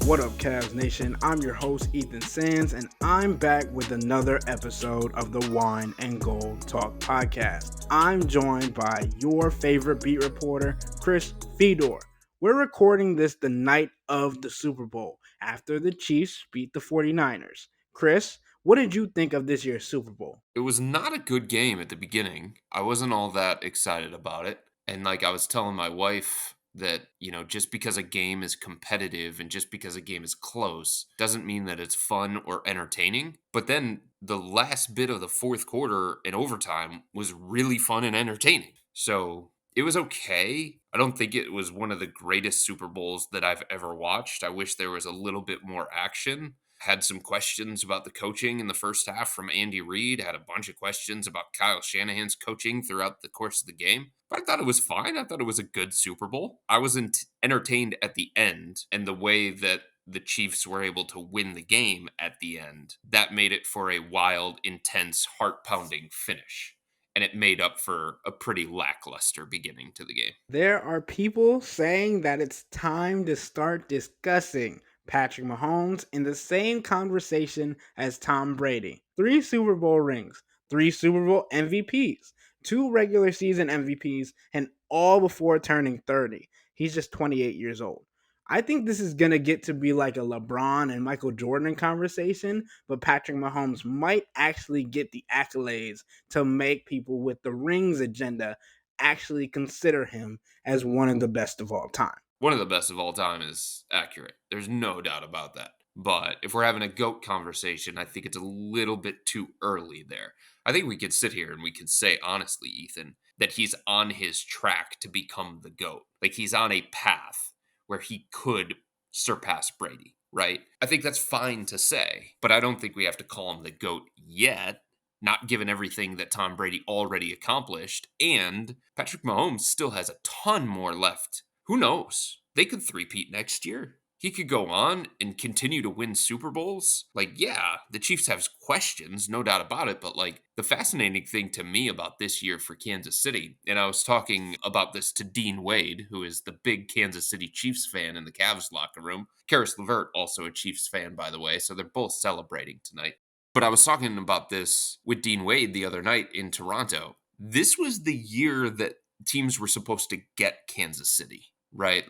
What up, Cavs Nation? I'm your host, Ethan Sands, and I'm back with another episode of the Wine and Gold Talk podcast. I'm joined by your favorite beat reporter, Chris Fedor. We're recording this the night of the Super Bowl, after the Chiefs beat the 49ers. Chris, what did you think of this year's Super Bowl? It was not a good game at the beginning. I wasn't all that excited about it. And I was telling my wife that, just because a game is competitive and just because a game is close doesn't mean that it's fun or entertaining. But then the last bit of the fourth quarter and overtime was really fun and entertaining. So it was okay. I don't think it was one of the greatest Super Bowls that I've ever watched. I wish there was a little bit more action. Had some questions about the coaching in the first half from Andy Reid. Had a bunch of questions about Kyle Shanahan's coaching throughout the course of the game. But I thought it was fine. I thought it was a good Super Bowl. I was entertained at the end, and the way that the Chiefs were able to win the game at the end, that made it for a wild, intense, heart-pounding finish. And it made up for a pretty lackluster beginning to the game. There are people saying that it's time to start discussing Patrick Mahomes in the same conversation as Tom Brady. 3 Super Bowl rings, 3 Super Bowl MVPs, 2 regular season MVPs, and all before turning 30. He's just 28 years old. I think this is going to get to be like a LeBron and Michael Jordan conversation, but Patrick Mahomes might actually get the accolades to make people with the rings agenda actually consider him as one of the best of all time. One of the best of all time is accurate. There's no doubt about that. But if we're having a GOAT conversation, I think it's a little bit too early there. I think we could sit here and we could say, honestly, Ethan, that he's on his track to become the GOAT. Like he's on a path where he could surpass Brady, right? I think that's fine to say, but I don't think we have to call him the GOAT yet, not given everything that Tom Brady already accomplished. And Patrick Mahomes still has a ton more left. Who knows? They could three-peat next year. He could go on and continue to win Super Bowls. Yeah, the Chiefs have questions, no doubt about it, but the fascinating thing to me about this year for Kansas City, and I was talking about this to Dean Wade, who is the big Kansas City Chiefs fan in the Cavs locker room. Karis LeVert, also a Chiefs fan, by the way, so they're both celebrating tonight. But I was talking about this with Dean Wade the other night in Toronto. This was the year that teams were supposed to get Kansas City, right?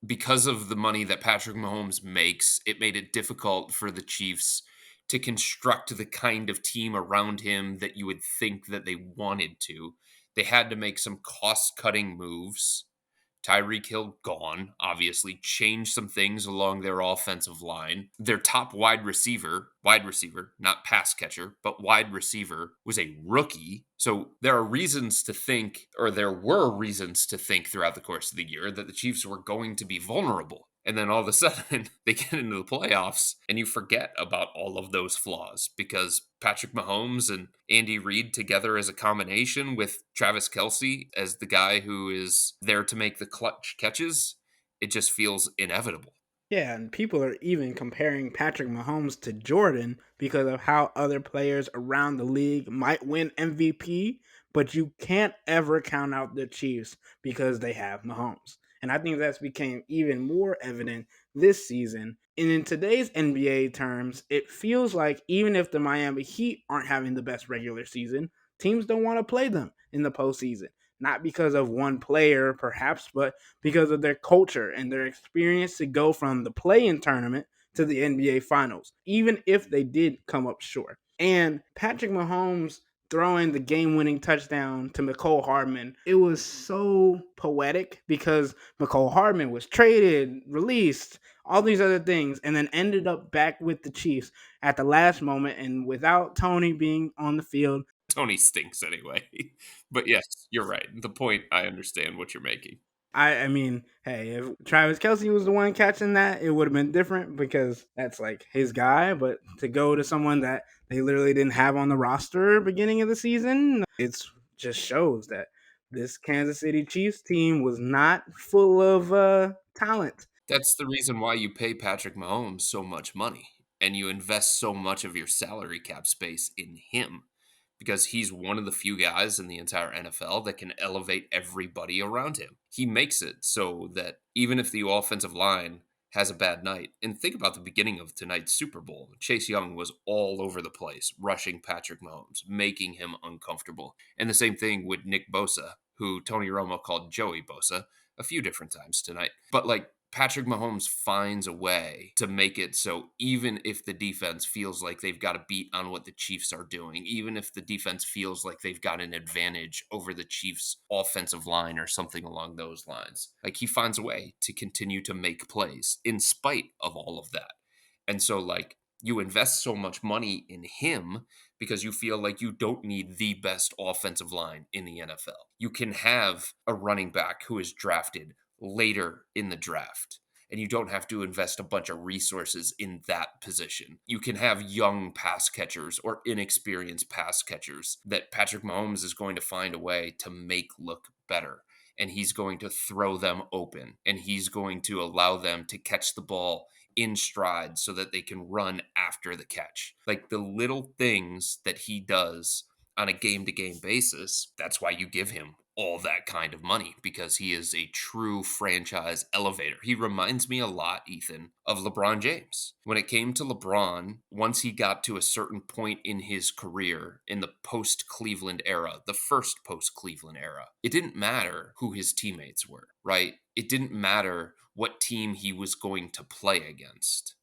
Because of the money that Patrick Mahomes makes, it made it difficult for the Chiefs to construct the kind of team around him that you would think that they wanted to. They had to make some cost-cutting moves. Tyreek Hill gone, obviously, changed some things along their offensive line. Their top wide receiver, not pass catcher, but wide receiver, was a rookie. So there were reasons to think throughout the course of the year that the Chiefs were going to be vulnerable. And then all of a sudden, they get into the playoffs and you forget about all of those flaws because Patrick Mahomes and Andy Reid together as a combination with Travis Kelce as the guy who is there to make the clutch catches, it just feels inevitable. Yeah, and people are even comparing Patrick Mahomes to Jordan because of how other players around the league might win MVP, but you can't ever count out the Chiefs because they have Mahomes. And I think that's became even more evident this season. And in today's NBA terms, it feels like even if the Miami Heat aren't having the best regular season, teams don't want to play them in the postseason. Not because of one player, perhaps, but because of their culture and their experience to go from the play-in tournament to the NBA Finals, even if they did come up short. And Patrick Mahomes throwing the game-winning touchdown to Mecole Hardman, it was so poetic because Mecole Hardman was traded, released, all these other things, and then ended up back with the Chiefs at the last moment. And without Tony being on the field, Tony stinks anyway. But yes, you're right. The point, I understand what you're making. I mean, hey, if Travis Kelce was the one catching that, it would have been different because that's like his guy. But to go to someone that they literally didn't have on the roster beginning of the season, it's just shows that this Kansas City Chiefs team was not full of talent. That's the reason why you pay Patrick Mahomes so much money and you invest so much of your salary cap space in him because he's one of the few guys in the entire NFL that can elevate everybody around him. He makes it so that even if the offensive line has a bad night. And think about the beginning of tonight's Super Bowl. Chase Young was all over the place, rushing Patrick Mahomes, making him uncomfortable. And the same thing with Nick Bosa, who Tony Romo called Joey Bosa a few different times tonight. But like Patrick Mahomes finds a way to make it so even if the defense feels like they've got a beat on what the Chiefs are doing, even if the defense feels like they've got an advantage over the Chiefs' offensive line or something along those lines, like he finds a way to continue to make plays in spite of all of that. And so, like, you invest so much money in him because you feel like you don't need the best offensive line in the NFL. You can have a running back who is drafted later in the draft, and you don't have to invest a bunch of resources in that position. You can have young pass catchers or inexperienced pass catchers that Patrick Mahomes is going to find a way to make look better. And he's going to throw them open, and he's going to allow them to catch the ball in stride so that they can run after the catch. Like the little things that he does on a game to game basis, that's why you give him all that kind of money because he is a true franchise elevator. He reminds me a lot, Ethan, of LeBron James. When it came to LeBron, once he got to a certain point in his career in the post Cleveland era, the first post Cleveland era, it didn't matter who his teammates were, right? It didn't matter what team he was going to play against.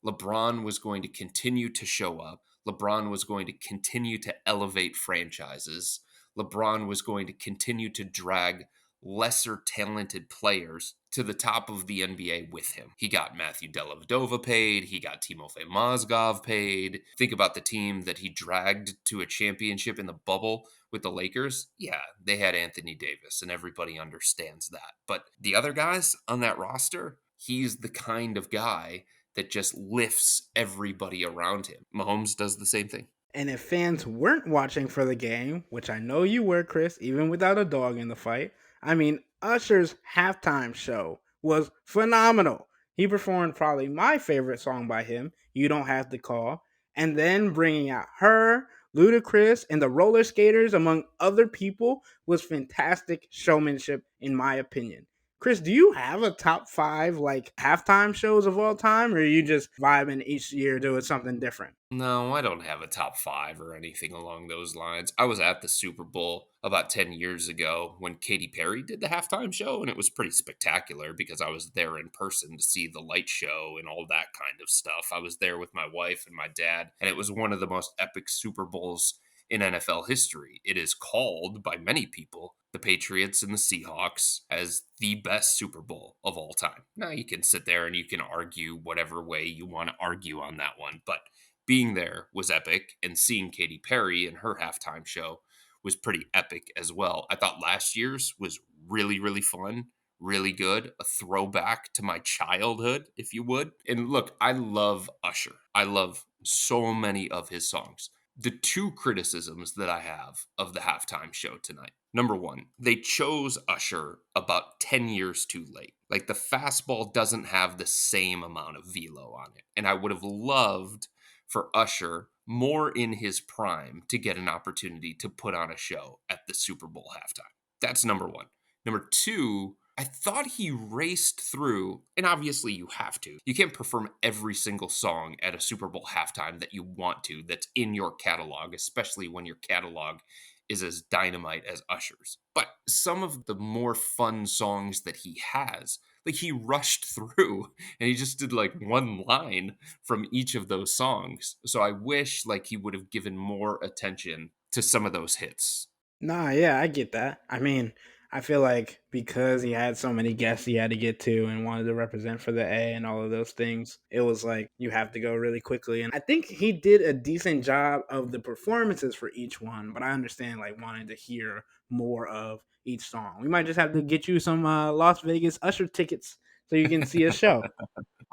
LeBron was going to continue to show up. LeBron was going to continue to elevate franchises. LeBron was going to continue to drag lesser talented players to the top of the NBA with him. He got Matthew Dellavedova paid. He got Timofey Mozgov paid. Think about the team that he dragged to a championship in the bubble with the Lakers. Yeah, they had Anthony Davis, and everybody understands that. But the other guys on that roster, he's the kind of guy that just lifts everybody around him. Mahomes does the same thing. And if fans weren't watching for the game, which I know you were, Chris, even without a dog in the fight, I mean, Usher's halftime show was phenomenal. He performed probably my favorite song by him, You Don't Have to Call, and then bringing out her, Ludacris, and the roller skaters, among other people, was fantastic showmanship, in my opinion. Chris, do you have a top five like halftime shows of all time, or are you just vibing each year doing something different? No, I don't have a top five or anything along those lines. I was at the Super Bowl about 10 years ago when Katy Perry did the halftime show, and it was pretty spectacular because I was there in person to see the light show and all that kind of stuff. I was there with my wife and my dad, and it was one of the most epic Super Bowls in NFL history. It is called by many people, the Patriots and the Seahawks, as the best Super Bowl of all time. Now, you can sit there and you can argue whatever way you want to argue on that one, but being there was epic, and seeing Katy Perry and her halftime show was pretty epic as well. I thought last year's was really, really fun, really good, a throwback to my childhood, if you would. And look, I love Usher. I love so many of his songs. The two criticisms that I have of the halftime show tonight. Number one, they chose Usher about 10 years too late. Like the fastball doesn't have the same amount of velo on it. And I would have loved for Usher more in his prime to get an opportunity to put on a show at the Super Bowl halftime. That's number one. Number two, I thought he raced through, and obviously you have to. You can't perform every single song at a Super Bowl halftime that you want to, that's in your catalog, especially when your catalog is as dynamite as Usher's. But some of the more fun songs that he has, like he rushed through and he just did like one line from each of those songs. So I wish like he would have given more attention to some of those hits. Nah, yeah, I get that. I mean, I feel like because he had so many guests he had to get to and wanted to represent for the A and all of those things, it was like you have to go really quickly. And I think he did a decent job of the performances for each one, but I understand like wanting to hear more of each song. We might just have to get you some Las Vegas Usher tickets so you can see a show.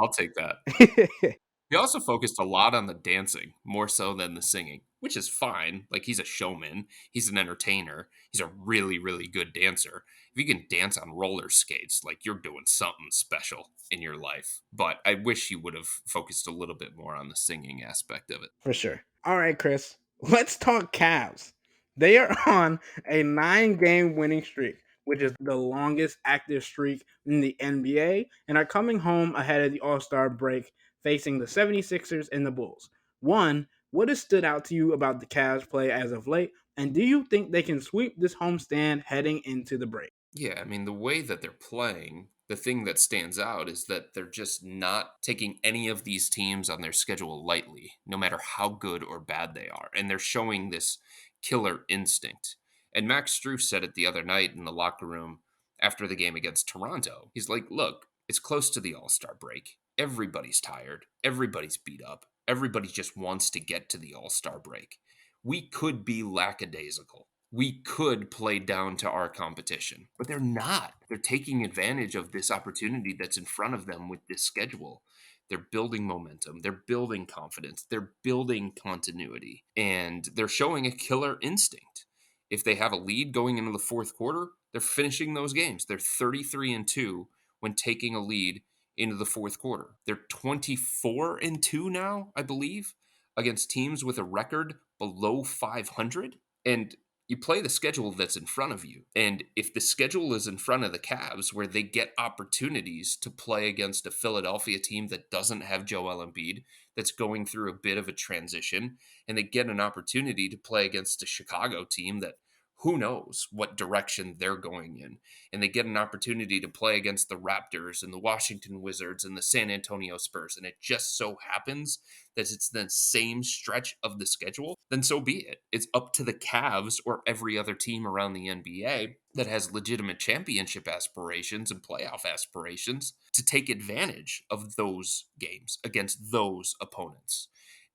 I'll take that. He also focused a lot on the dancing, more so than the singing, which is fine. Like, he's a showman, he's an entertainer, he's a really, really good dancer. If you can dance on roller skates, like, you're doing something special in your life. But I wish he would have focused a little bit more on the singing aspect of it. For sure. All right, Chris, let's talk Cavs. They are on a 9-game winning streak which is the longest active streak in the NBA, and are coming home ahead of the All Star break, facing the 76ers and the Bulls. One, what has stood out to you about the Cavs' play as of late, and do you think they can sweep this homestand heading into the break? Yeah, I mean, the way that they're playing, the thing that stands out is that they're just not taking any of these teams on their schedule lightly, no matter how good or bad they are. And they're showing this killer instinct. And Max Struess said it the other night in the locker room after the game against Toronto. He's like, look, it's close to the All Star break. Everybody's tired. Everybody's beat up. Everybody just wants to get to the All Star break. We could be lackadaisical. We could play down to our competition, but they're not. They're taking advantage of this opportunity that's in front of them with this schedule. They're building momentum, they're building confidence, they're building continuity, and they're showing a killer instinct. If they have a lead going into the fourth quarter, they're finishing those games. They're 33-2 when taking a lead into the fourth quarter. They're 24-2 now, I believe, against teams with a record below 500. And you play the schedule that's in front of you. And if the schedule is in front of the Cavs, where they get opportunities to play against a Philadelphia team that doesn't have Joel Embiid, that's going through a bit of a transition, and they get an opportunity to play against a Chicago team that who knows what direction they're going in, and they get an opportunity to play against the Raptors and the Washington Wizards and the San Antonio Spurs, and it just so happens that it's the same stretch of the schedule, then so be it. It's up to the Cavs or every other team around the NBA that has legitimate championship aspirations and playoff aspirations to take advantage of those games against those opponents.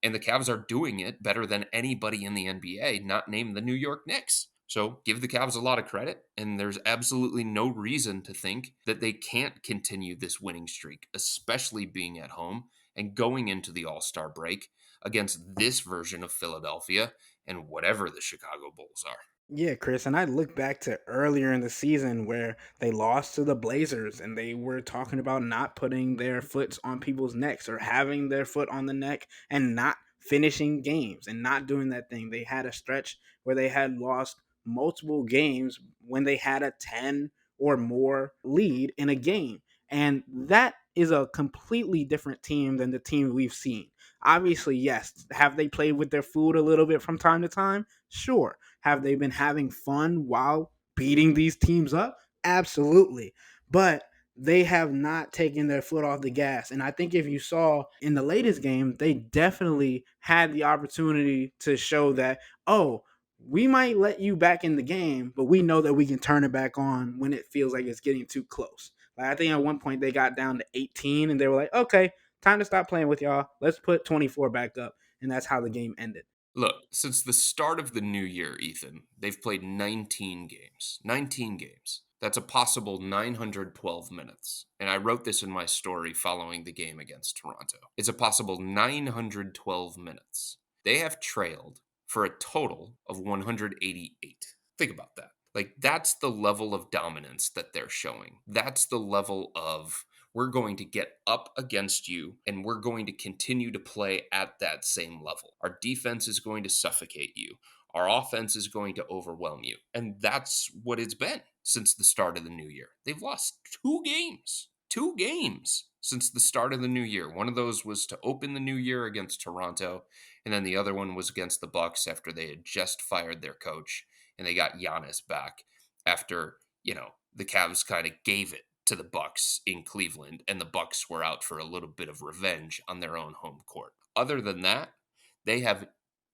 And the Cavs are doing it better than anybody in the NBA, not named the New York Knicks. So give the Cavs a lot of credit, and there's absolutely no reason to think that they can't continue this winning streak, especially being at home and going into the All Star break against this version of Philadelphia and whatever the Chicago Bulls are. Yeah, Chris, and I look back to earlier in the season where they lost to the Blazers and they were talking about not putting their foots on people's necks or having their foot on the neck and not finishing games and not doing that thing. They had a stretch where they had lost multiple games when they had a 10 or more lead in a game. And that is a completely different team than the team we've seen. Obviously, yes, have they played with their food a little bit from time to time? Sure. Have they been having fun while beating these teams up? Absolutely. But they have not taken their foot off the gas. And I think if you saw in the latest game, they definitely had the opportunity to show that, oh, we might let you back in the game, but we know that we can turn it back on when it feels like it's getting too close. Like I think at one point they got down to 18 and they were like, okay, time to stop playing with y'all. Let's put 24 back up. And that's how the game ended. Look, since the start of the new year, Ethan, they've played 19 games. 19 games. That's a possible 912 minutes. And I wrote this in my story following the game against Toronto. It's a possible 912 minutes. They have trailed for a total of 188. Think about that. Like, that's the level of dominance that they're showing. That's the level of we're going to get up against you and we're going to continue to play at that same level. Our defense is going to suffocate you. Our offense is going to overwhelm you. And that's what it's been since the start of the new year. They've lost 2 games. 2 games since the start of the new year. One of those was to open the new year against Toronto, and then the other one was against the Bucks after they had just fired their coach and they got Giannis back after, the Cavs kind of gave it to the Bucks in Cleveland, and the Bucks were out for a little bit of revenge on their own home court. Other than that, they have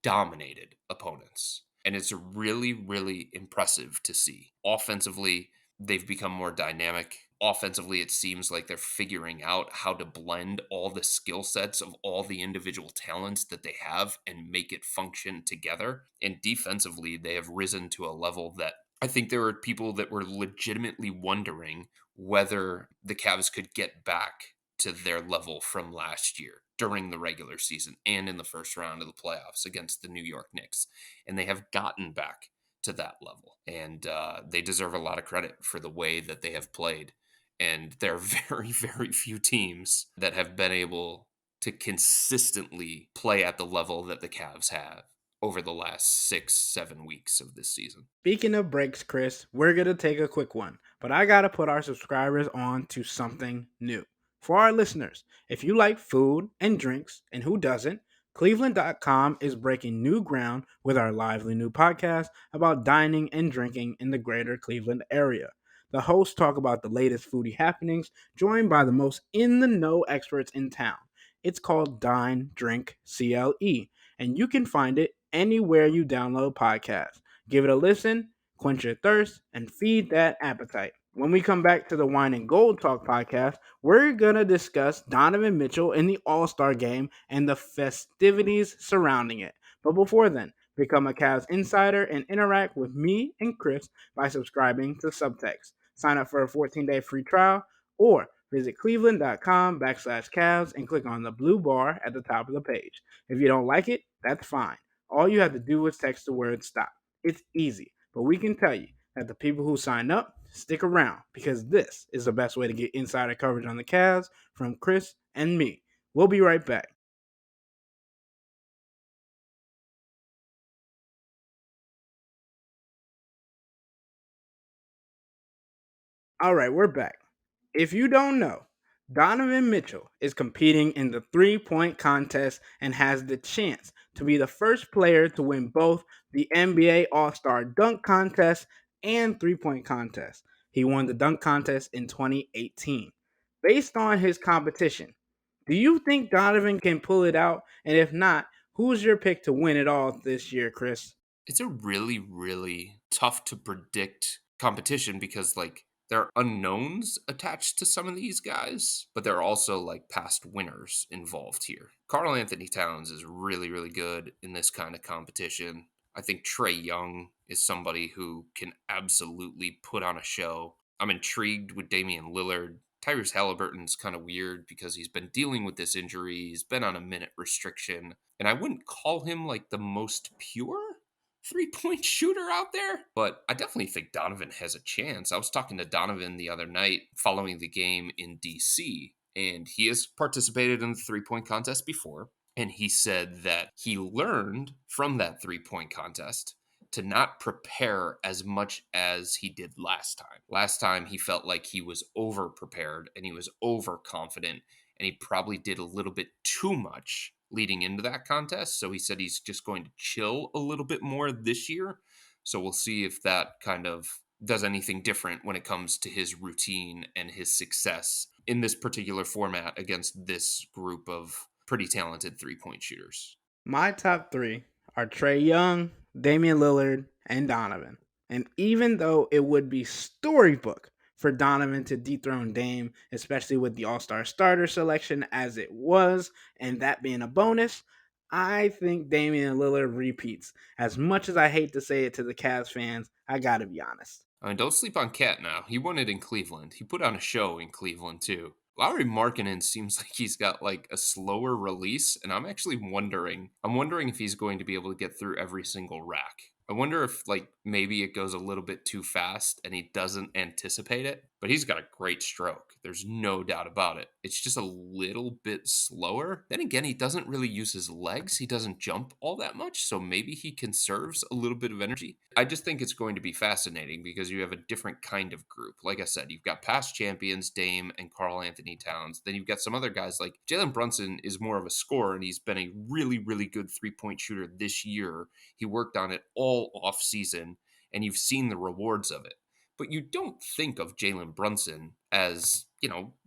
dominated opponents, and it's really, really impressive to see. Offensively, they've become more dynamic. Offensively, it seems like they're figuring out how to blend all the skill sets of all the individual talents that they have and make it function together. And defensively, they have risen to a level that I think there were people that were legitimately wondering whether the Cavs could get back to their level from last year during the regular season and in the first round of the playoffs against the New York Knicks. And they have gotten back to that level. And they deserve a lot of credit for the way that they have played. And there are very, very few teams that have been able to consistently play at the level that the Cavs have. over the last 6, 7 weeks of this season. Speaking of breaks, Chris, we're going to take a quick one, but I got to put our subscribers on to something new. For our listeners, if you like food and drinks, and who doesn't, cleveland.com is breaking new ground with our lively new podcast about dining and drinking in the greater Cleveland area. The hosts talk about the latest foodie happenings, joined by the most in the know experts in town. It's called Dine Drink CLE, and you can find it anywhere you download podcasts. Give it a listen, quench your thirst, and feed that appetite. When we come back to the Wine and Gold Talk podcast, we're going to discuss Donovan Mitchell in the All Star game and the festivities surrounding it. But before then, become a Cavs insider and interact with me and Chris by subscribing to Subtext. Sign up for a 14-day free trial or visit cleveland.com/Cavs and click on the blue bar at the top of the page. If you don't like it, that's fine. All you have to do is text the word stop. It's easy, but we can tell you that the people who sign up stick around because this is the best way to get insider coverage on the Cavs from Chris and me. We'll be right back. All right, we're back. If you don't know, Donovan Mitchell is competing in the 3-point contest and has the chance to be the first player to win both the NBA All Star Dunk Contest and 3-point contest. He won the dunk contest in 2018. Based on his competition, do you think Donovan can pull it out? And if not, who's your pick to win it all this year, Chris? It's a really, really tough to predict competition because, like, there are unknowns attached to some of these guys, but there are also like past winners involved here. Carl Anthony Towns is really, really good in this kind of competition. I think Trey Young is somebody who can absolutely put on a show. I'm intrigued with Damian Lillard. Tyrese Halliburton's kind of weird because he's been dealing with this injury. He's been on a minute restriction, and I wouldn't call him like the most pure three-point shooter out there, but I definitely think Donovan has a chance. I was talking to Donovan the other night following the game in DC, and he has participated in the three-point contest before, and he said that he learned from that three-point contest to not prepare as much as he did last time. Last time he felt like he was over prepared and he was overconfident, and he probably did a little bit too much leading into that contest. So he said he's just going to chill a little bit more this year. So we'll see if that kind of does anything different when it comes to his routine and his success in this particular format against this group of pretty talented 3-point shooters. My top three are Trey Young, Damian Lillard, and Donovan. And even though it would be storybook for Donovan to dethrone Dame, especially with the All Star starter selection as it was, and that being a bonus, I think Damian Lillard repeats. As much as I hate to say it to the Cavs fans, I gotta be honest. I mean, don't sleep on Cat now. He won it in Cleveland. He put on a show in Cleveland too. Lauri Markkinen seems like he's got like a slower release, and I'm actually wondering. I'm wondering if he's going to be able to get through every single rack. I wonder if like maybe it goes a little bit too fast and he doesn't anticipate it. But he's got a great stroke. There's no doubt about it. It's just a little bit slower. Then again, he doesn't really use his legs. He doesn't jump all that much, so maybe he conserves a little bit of energy. I just think it's going to be fascinating because you have a different kind of group. Like I said, you've got past champions, Dame and Carl Anthony Towns. Then you've got some other guys like Jalen Brunson is more of a scorer, and he's been a really, really good 3-point shooter this year. He worked on it all off season, and you've seen the rewards of it. But you don't think of Jalen Brunson as,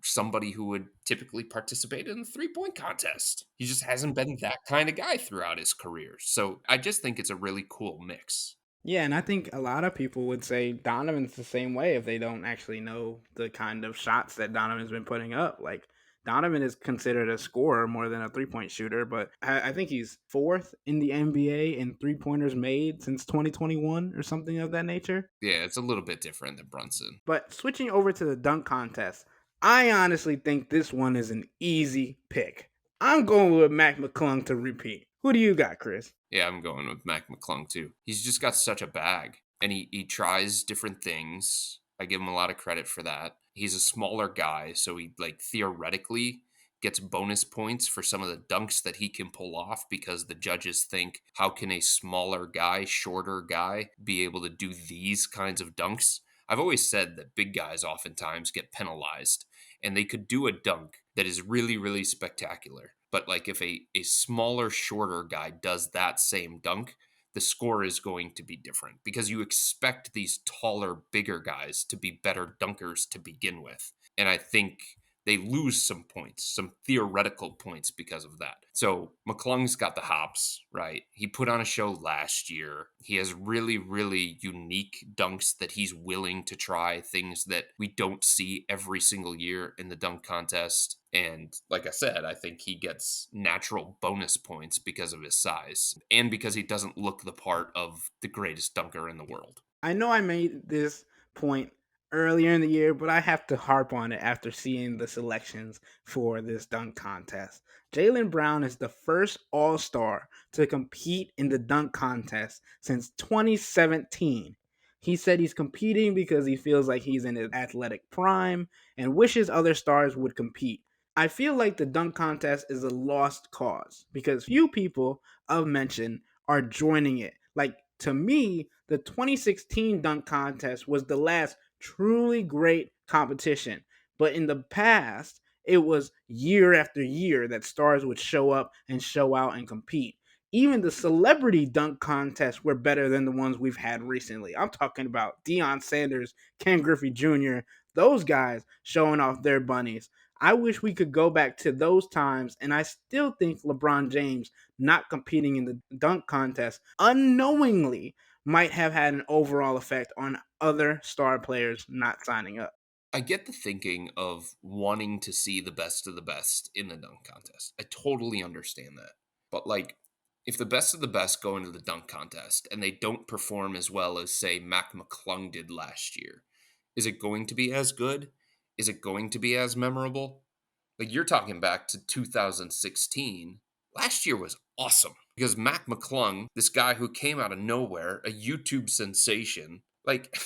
somebody who would typically participate in the 3-point contest. He just hasn't been that kind of guy throughout his career. So I just think it's a really cool mix. Yeah, and I think a lot of people would say Donovan's the same way if they don't actually know the kind of shots that Donovan's been putting up. Like, Donovan is considered a scorer more than a 3-point shooter, but I think he's fourth in the NBA in 3-pointers made since 2021 or something of that nature. Yeah, it's a little bit different than Brunson. But switching over to the dunk contest, I honestly think this one is an easy pick. I'm going with Mac McClung to repeat. Who do you got, Chris? Yeah, I'm going with Mac McClung too. He's just got such a bag, and he tries different things. I give him a lot of credit for that. He's a smaller guy, so he like theoretically gets bonus points for some of the dunks that he can pull off because the judges think, how can a smaller guy, shorter guy be able to do these kinds of dunks? I've always said that big guys oftentimes get penalized and they could do a dunk that is really, really spectacular. But like if a smaller, shorter guy does that same dunk, the score is going to be different because you expect these taller, bigger guys to be better dunkers to begin with. And I think they lose some points, some theoretical points because of that. So McClung's got the hops, right? He put on a show last year. He has really, really unique dunks that he's willing to try, things that we don't see every single year in the dunk contest. And like I said, I think he gets natural bonus points because of his size and because he doesn't look the part of the greatest dunker in the world. I know I made this point earlier in the year, but I have to harp on it after seeing the selections for this dunk contest. Jalen Brown is the first All Star to compete in the dunk contest since 2017. He said he's competing because he feels like he's in his athletic prime and wishes other stars would compete. I feel like the dunk contest is a lost cause because few people of mention are joining it. Like, to me, the 2016 dunk contest was the last truly great competition. But in the past, it was year after year that stars would show up and show out and compete. Even the celebrity dunk contests were better than the ones we've had recently. I'm talking about Deion Sanders, Ken Griffey Jr., those guys showing off their bunnies. I wish we could go back to those times, and I still think LeBron James not competing in the dunk contest unknowingly might have had an overall effect on other star players not signing up. I get the thinking of wanting to see the best of the best in the dunk contest. I totally understand that. But like, if the best of the best go into the dunk contest and they don't perform as well as, say, Mac McClung did last year, is it going to be as good? Is it going to be as memorable? Like, you're talking back to 2016. Last year was awesome because Mac McClung, this guy who came out of nowhere, a YouTube sensation, like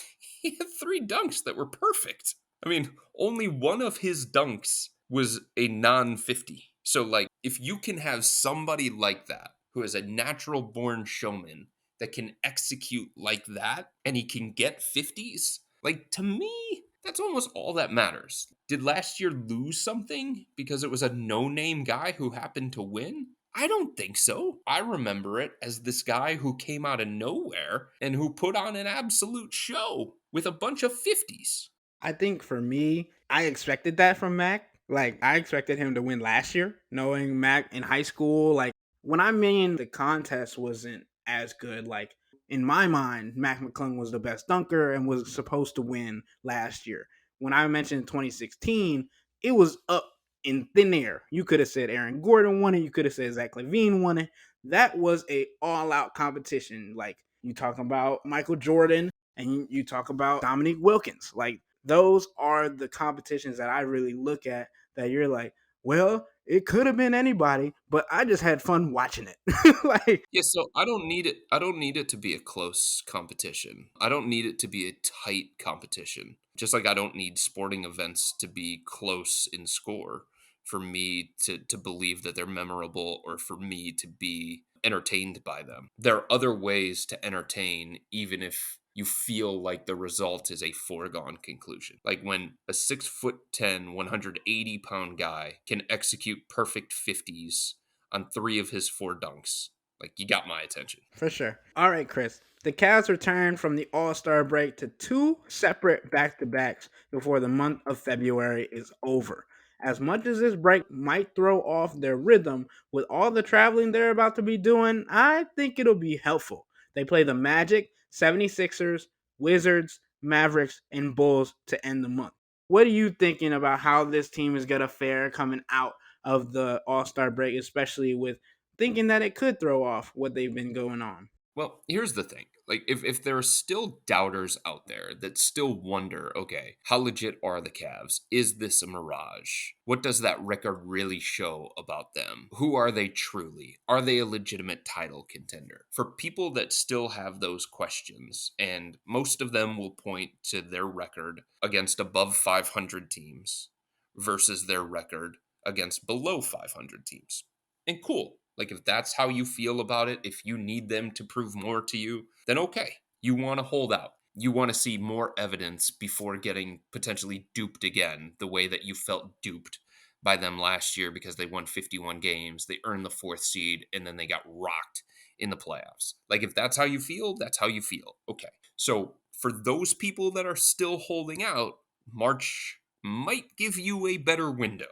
he had three dunks that were perfect. I mean, only one of his dunks was a non 50. So, like, if you can have somebody like that who is a natural born showman that can execute like that and he can get 50s, like, to me, that's almost all that matters. Did last year lose something because it was a no name guy who happened to win? I don't think so. I remember it as this guy who came out of nowhere and who put on an absolute show with a bunch of 50s. I think for me, I expected that from Mac. Like, I expected him to win last year, knowing Mac in high school. Like, when I mean the contest wasn't as good, like, in my mind, Mac McClung was the best dunker and was supposed to win last year. When I mentioned 2016, it was up in thin air. You could have said Aaron Gordon won it. You could have said Zach LaVine won it. That was a all-out competition. Like, you talking about Michael Jordan and you talk about Dominique Wilkins. Like, those are the competitions that I really look at that you're like, well, it could have been anybody, but I just had fun watching it. Like, Yeah, so I don't need it. I don't need it to be a close competition. I don't need it to be a tight competition. Just like I don't need sporting events to be close in score for me to believe that they're memorable or for me to be entertained by them. There are other ways to entertain even if you feel like the result is a foregone conclusion. Like when a 6'10", 180-pound guy can execute perfect 50s on three of his four dunks. Like, you got my attention. for sure. All right, Chris. The Cavs returned from the All Star break to two separate back to backs before the month of February is over. As much as this break might throw off their rhythm with all the traveling they're about to be doing, I think it'll be helpful. They play the Magic, 76ers, Wizards, Mavericks, and Bulls to end the month. What are you thinking about how this team is going to fare coming out of the All Star break, especially with thinking that it could throw off what they've been going on? Well, here's the thing. Like, if there are still doubters out there that still wonder, okay, how legit are the Cavs? Is this a mirage? What does that record really show about them? Who are they truly? Are they a legitimate title contender? For people that still have those questions, and most of them will point to their record against above 500 teams versus their record against below 500 teams. And cool. Like, if that's how you feel about it, if you need them to prove more to you, then okay. You want to hold out. You want to see more evidence before getting potentially duped again, the way that you felt duped by them last year because they won 51 games, they earned the fourth seed, and then they got rocked in the playoffs. Like, if that's how you feel, that's how you feel. Okay. So, for those people that are still holding out, March might give you a better window,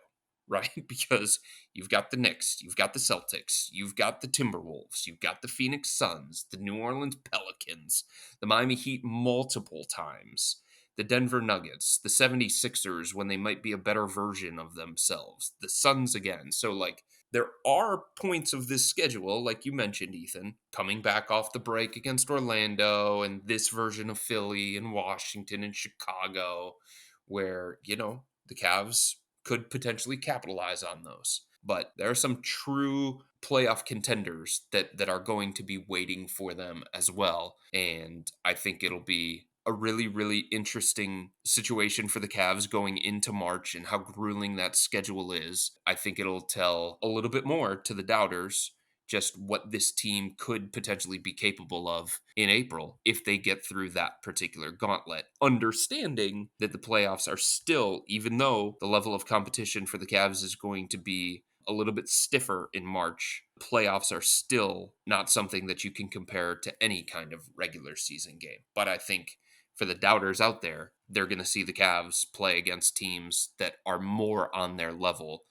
right? Because you've got the Knicks, you've got the Celtics, you've got the Timberwolves, you've got the Phoenix Suns, the New Orleans Pelicans, the Miami Heat multiple times, the Denver Nuggets, the 76ers when they might be a better version of themselves, the Suns again. So, like, there are points of this schedule, like you mentioned, Ethan, coming back off the break against Orlando and this version of Philly and Washington and Chicago, where, the Cavs could potentially capitalize on those. But there are some true playoff contenders that are going to be waiting for them as well. And I think it'll be a really, really interesting situation for the Cavs going into March and how grueling that schedule is. I think it'll tell a little bit more to the doubters just what this team could potentially be capable of in April if they get through that particular gauntlet. Understanding that the playoffs are still, even though the level of competition for the Cavs is going to be a little bit stiffer in March, playoffs are still not something that you can compare to any kind of regular season game. But I think for the doubters out there, they're going to see the Cavs play against teams that are more on their level,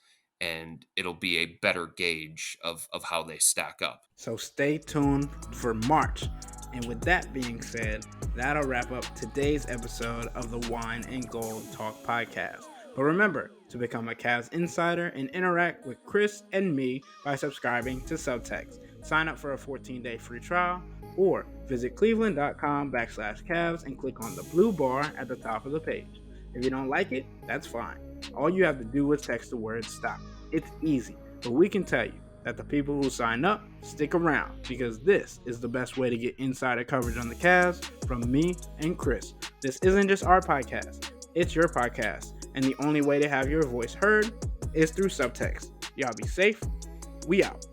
and it'll be a better gauge of how they stack up. So stay tuned for March. And with that being said, that'll wrap up today's episode of the Wine and Gold Talk podcast. But remember to become a Cavs insider and interact with Chris and me by subscribing to Subtext. Sign up for a 14-day free trial or visit cleveland.com/Cavs and click on the blue bar at the top of the page. If you don't like it, that's fine. All you have to do is text the word STOP. It's easy, but we can tell you that the people who sign up stick around because this is the best way to get insider coverage on the Cavs from me and Chris. This isn't just our podcast, it's your podcast, and the only way to have your voice heard is through Subtext. Y'all be safe. We out.